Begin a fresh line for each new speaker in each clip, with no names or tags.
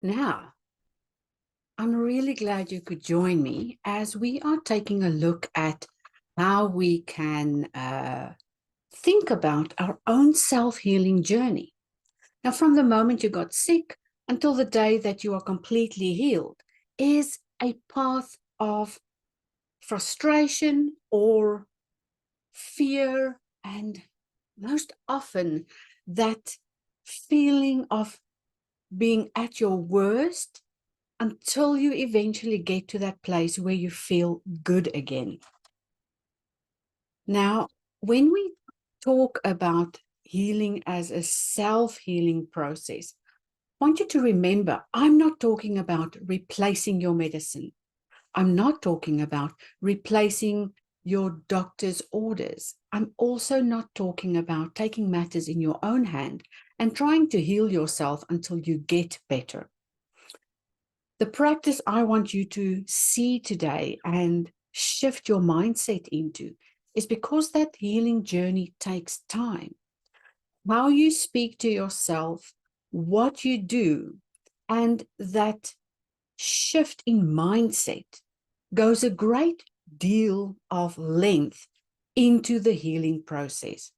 Now, I'm really glad you could join me as we are taking a look at how we can think about our own self-healing journey. Now, from the moment you got sick until the day that you are completely healed is a path of frustration or fear, and most often that feeling of being at your worst until you eventually get to that place where you feel good again. Now, when we talk about healing as a self-healing process, I want you to remember, I'm not talking about replacing your medicine. I'm not talking about replacing your doctor's orders. I'm also not talking about taking matters in your own hand and trying to heal yourself until you get better. The practice I want you to see today and shift your mindset into is because that healing journey takes time. How you speak to yourself, what you do, and that shift in mindset goes a great deal of length into the healing process.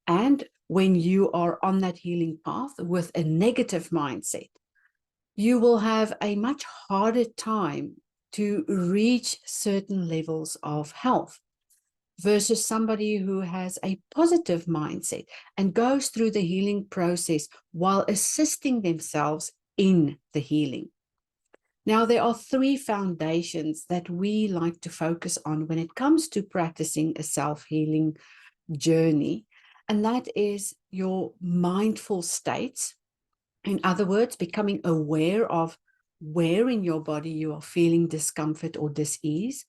And when you are on that healing path with a negative mindset, you will have a much harder time to reach certain levels of health versus somebody who has a positive mindset and goes through the healing process while assisting themselves in the healing. Now, there are three foundations that we like to focus on when it comes to practicing a self-healing journey, and that is your mindful states. In other words, becoming aware of where in your body you are feeling discomfort or dis-ease,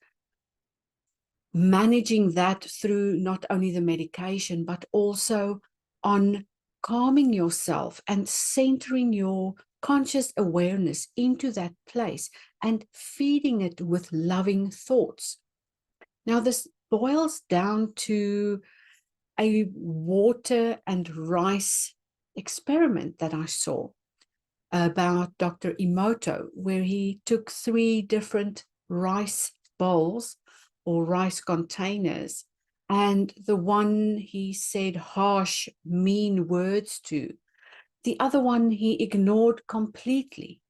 managing that through not only the medication, but also on calming yourself and centering your conscious awareness into that place and feeding it with loving thoughts. Now, this boils down to a water and rice experiment that I saw about Dr. Emoto, where he took 3 different rice bowls or rice containers, and the one he said harsh, mean words to, the other one he ignored completely,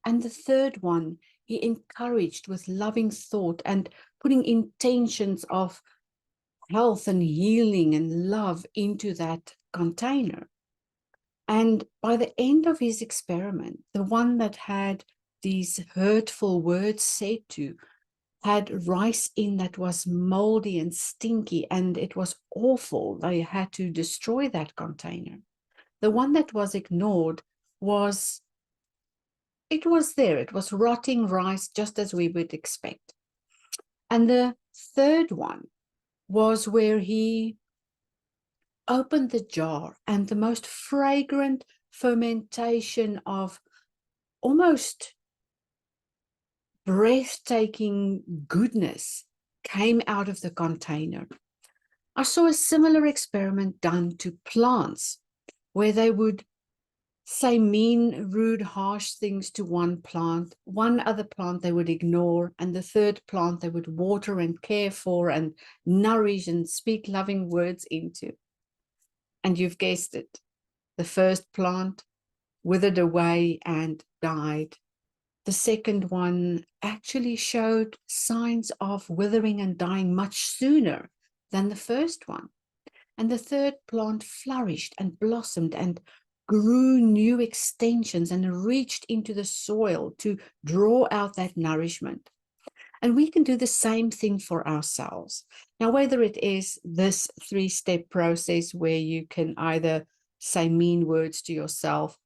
and the third one he encouraged with loving thought and putting intentions of health and healing and love into that container. And by the end of his experiment, the one that had these hurtful words said to had rice in that was moldy and stinky, and it was awful. They had to destroy that container. The one that was ignored was, it was there. It was rotting rice, just as we would expect. And the third one was where he opened the jar and the most fragrant fermentation of almost breathtaking goodness came out of the container. I saw a similar experiment done to plants where they would say mean, rude, harsh things to one plant, one other plant they would ignore, and the third plant they would water and care for and nourish and speak loving words into. And you've guessed it, the first plant withered away and died. The second one actually showed signs of withering and dying much sooner than the first one. And the third plant flourished and blossomed and grew new extensions and reached into the soil to draw out that nourishment. And we can do the same thing for ourselves. Now, whether it is this 3-step process where you can either say mean words to yourself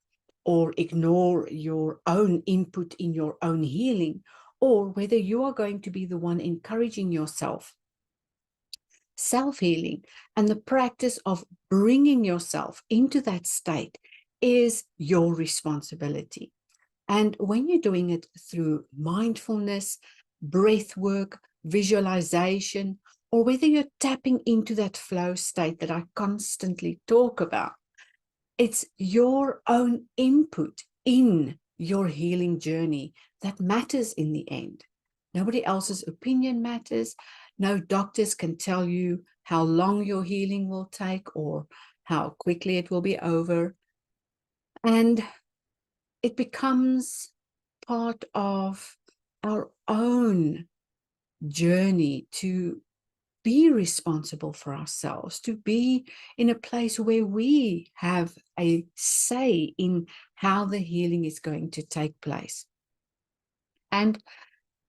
or ignore your own input in your own healing, or whether you are going to be the one encouraging yourself, self-healing and the practice of bringing yourself into that state is your responsibility. And when you're doing it through mindfulness, breath work, visualization, or whether you're tapping into that flow state that I constantly talk about, it's your own input in your healing journey that matters in the end. Nobody else's opinion matters. No doctors can tell you how long your healing will take or how quickly it will be over. And it becomes part of our own journey to be responsible for ourselves, to be in a place where we have a say in how the healing is going to take place. And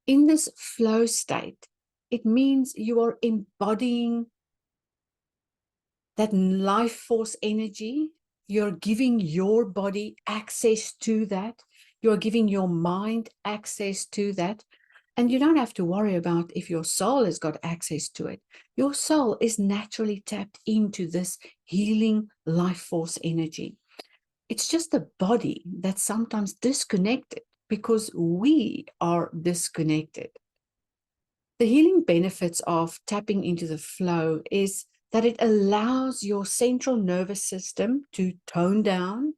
in this flow state, it means you are embodying that life force energy. You're giving your body access to that. You're giving your mind access to that. And you don't have to worry about if your soul has got access to it. Your soul is naturally tapped into this healing life force energy. It's just the body that's sometimes disconnected because we are disconnected. The healing benefits of tapping into the flow is that it allows your central nervous system to tone down,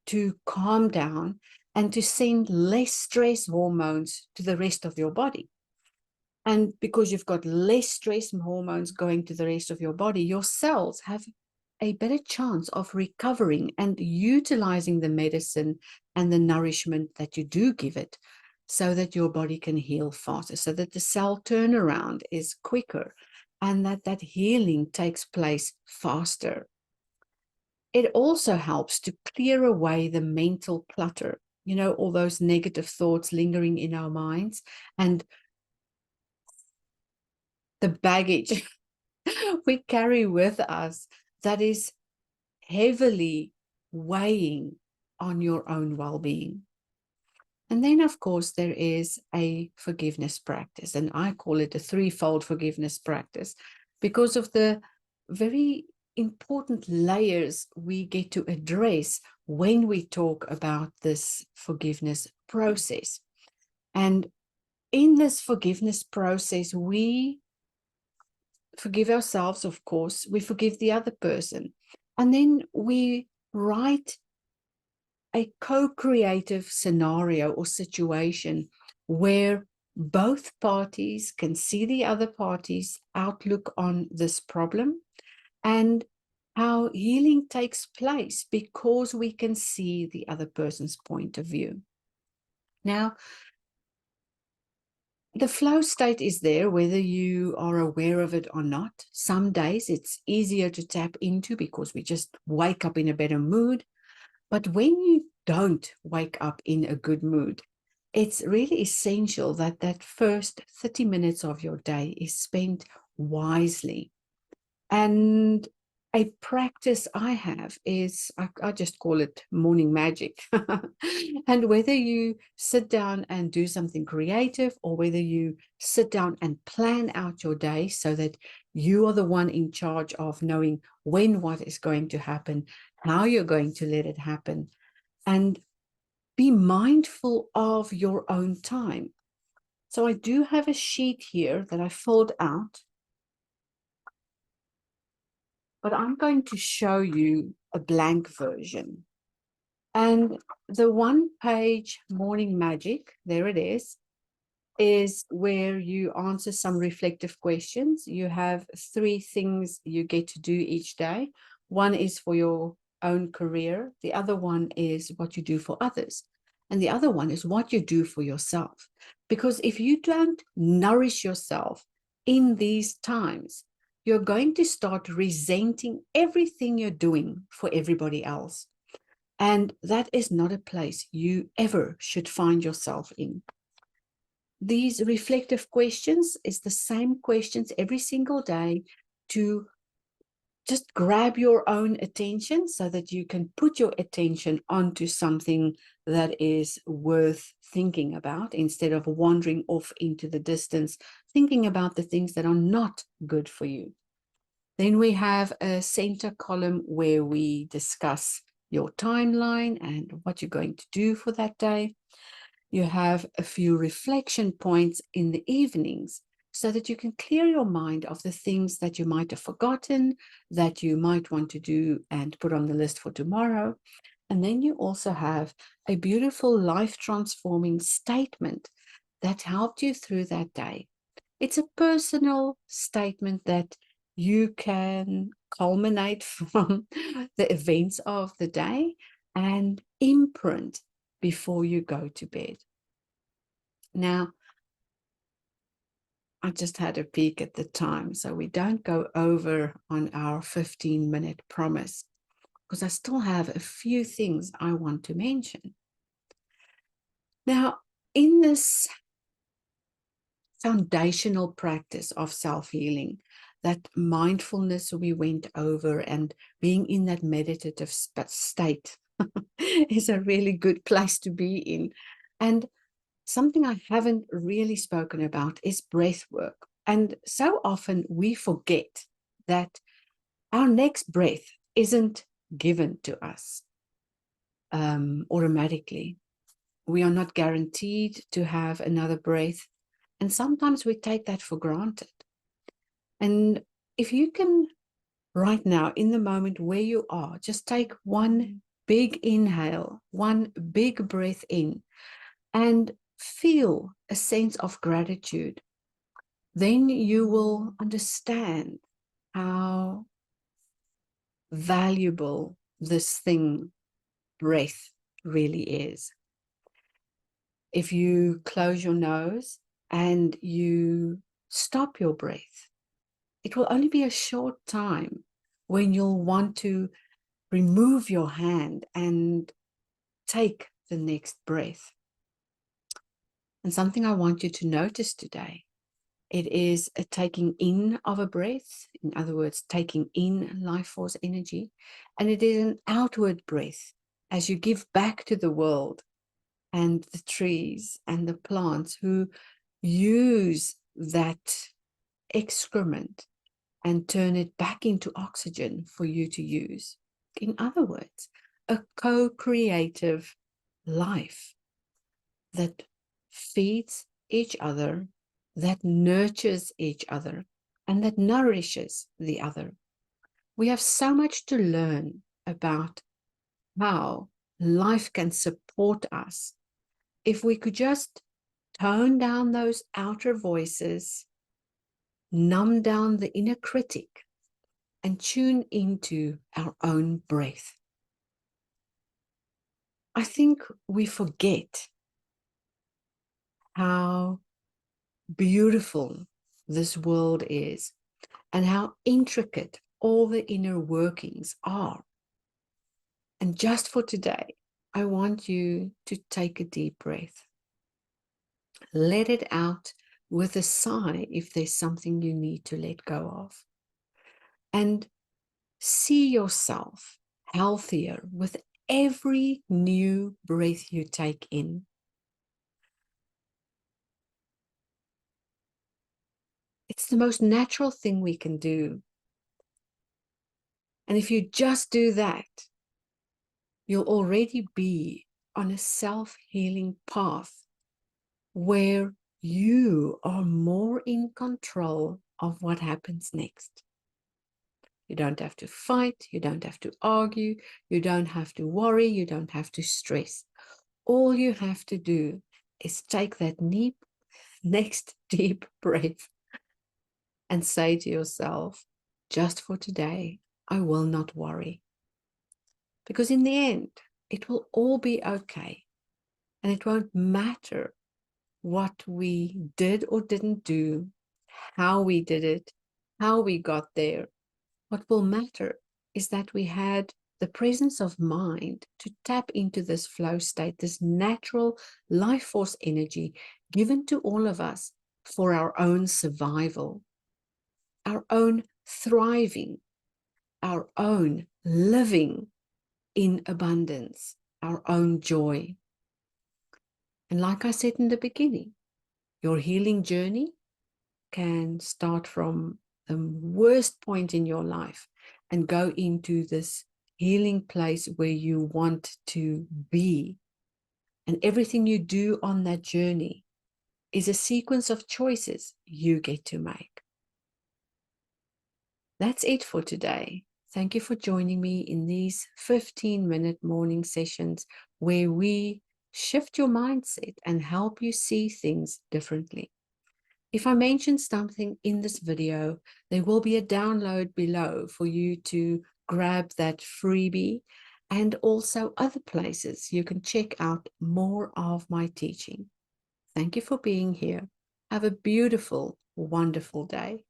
to calm down, and to send less stress hormones to the rest of your body. And because you've got less stress hormones going to the rest of your body, your cells have a better chance of recovering and utilizing the medicine and the nourishment that you do give it so that your body can heal faster, so that the cell turnaround is quicker and that healing takes place faster. It also helps to clear away the mental clutter, all those negative thoughts lingering in our minds and the baggage we carry with us that is heavily weighing on your own well-being. And then, of course, there is a forgiveness practice, and I call it a threefold forgiveness practice because of the very important layers we get to address when we talk about this forgiveness process. And in this forgiveness process, we forgive ourselves, of course, we forgive the other person, and then we write a co-creative scenario or situation where both parties can see the other party's outlook on this problem and how healing takes place because we can see the other person's point of view. Now, the flow state is there whether you are aware of it or not. Some days it's easier to tap into because we just wake up in a better mood. But when you don't wake up in a good mood, it's really essential that that first 30 minutes of your day is spent wisely. And a practice I have is, I just call it morning magic. And whether you sit down and do something creative or whether you sit down and plan out your day so that you are the one in charge of knowing when what is going to happen, how you're going to let it happen, and be mindful of your own time. So I do have a sheet here that I filled out, but I'm going to show you a blank version. And the one-page morning magic, there it is where you answer some reflective questions. You have 3 things you get to do each day. One is for your own career. The other one is what you do for others. And the other one is what you do for yourself. Because if you don't nourish yourself in these times, you're going to start resenting everything you're doing for everybody else. And that is not a place you ever should find yourself in. These reflective questions is the same questions every single day to just grab your own attention so that you can put your attention onto something that is worth thinking about instead of wandering off into the distance, thinking about the things that are not good for you. Then we have a center column where we discuss your timeline and what you're going to do for that day. You have a few reflection points in the evenings so that you can clear your mind of the things that you might have forgotten, that you might want to do and put on the list for tomorrow. And then you also have a beautiful life-transforming statement that helped you through that day. It's a personal statement that you can culminate from the events of the day and imprint before you go to bed. Now, I just had a peek at the time, so we don't go over on our 15-minute promise because I still have a few things I want to mention. Now, in this foundational practice of self-healing, that mindfulness we went over and being in that meditative state is a really good place to be in. And something I haven't really spoken about is breath work. And so often we forget that our next breath isn't given to us automatically. We are not guaranteed to have another breath. And sometimes we take that for granted. And if you can, right now, in the moment where you are, just take one big inhale, one big breath in, and feel a sense of gratitude, then you will understand how valuable this thing, breath, really is. If you close your nose and you stop your breath, it will only be a short time when you'll want to remove your hand and take the next breath. And something I want you to notice today, it is a taking in of a breath, in other words, taking in life force energy, and it is an outward breath as you give back to the world and the trees and the plants who use that excrement and turn it back into oxygen for you to use. In other words, a co-creative life that feeds each other, that nurtures each other, and that nourishes the other. We have so much to learn about how life can support us if we could just tone down those outer voices, numb down the inner critic, and tune into our own breath. I think we forget how beautiful this world is and how intricate all the inner workings are. And just for today, I want you to take a deep breath. Let it out with a sigh if there's something you need to let go of. And see yourself healthier with every new breath you take in. It's the most natural thing we can do. And if you just do that, you'll already be on a self-healing path where you are more in control of what happens next. You don't have to fight, you don't have to argue, you don't have to worry, you don't have to stress. All you have to do is take that next deep breath and say to yourself, just for today, I will not worry. Because in the end, it will all be okay. And it won't matter what we did or didn't do, how we did it, how we got there. What will matter is that we had the presence of mind to tap into this flow state, this natural life force energy given to all of us for our own survival, our own thriving, our own living in abundance, our own joy. And like I said in the beginning, your healing journey can start from the worst point in your life and go into this healing place where you want to be. And everything you do on that journey is a sequence of choices you get to make. That's it for today. Thank you for joining me in these 15-minute morning sessions where we shift your mindset and help you see things differently. If I mention something in this video, there will be a download below for you to grab that freebie, and also other places you can check out more of my teaching. Thank you for being here. Have a beautiful, wonderful day.